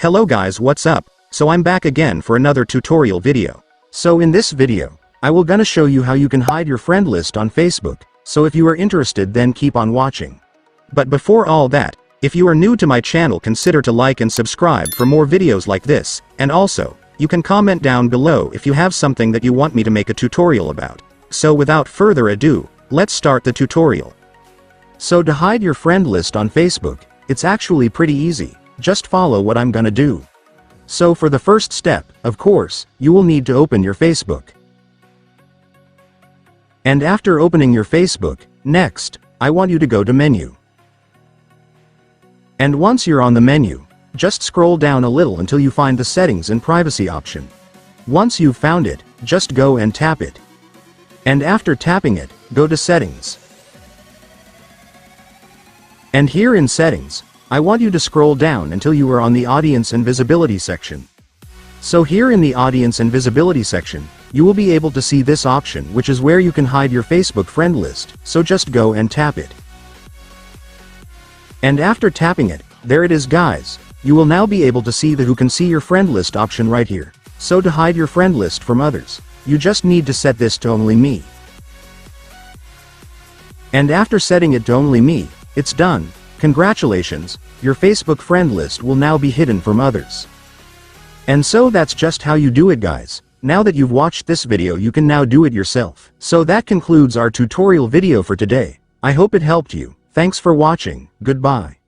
Hello guys, what's up? So I'm back again for another tutorial video. So in this video, I will gonna show you how you can hide your friend list on Facebook, so if you are interested then keep on watching. But before all that, if you are new to my channel consider to like and subscribe for more videos like this, and also, you can comment down below if you have something that you want me to make a tutorial about. So without further ado, let's start the tutorial. So to hide your friend list on Facebook, it's actually pretty easy. Just follow what I'm gonna do. So for the first step, of course, you will need to open your Facebook. And after opening your Facebook, next, I want you to go to menu. And once you're on the menu, just scroll down a little until you find the settings and privacy option. Once you've found it, just go and tap it. And after tapping it, go to settings. And here in settings, I want you to scroll down until you are on the audience and visibility section. So here in the audience and visibility section, you will be able to see this option, which is where you can hide your Facebook friend list, so just go and tap it. And after tapping it, there it is guys, you will now be able to see the who can see your friend list option right here. So to hide your friend list from others, you just need to set this to only me. And after setting it to only me, it's done. Congratulations, your Facebook friend list will now be hidden from others. And so that's just how you do it guys. Now that you've watched this video you can now do it yourself. So that concludes our tutorial video for today. I hope it helped you. Thanks for watching, goodbye.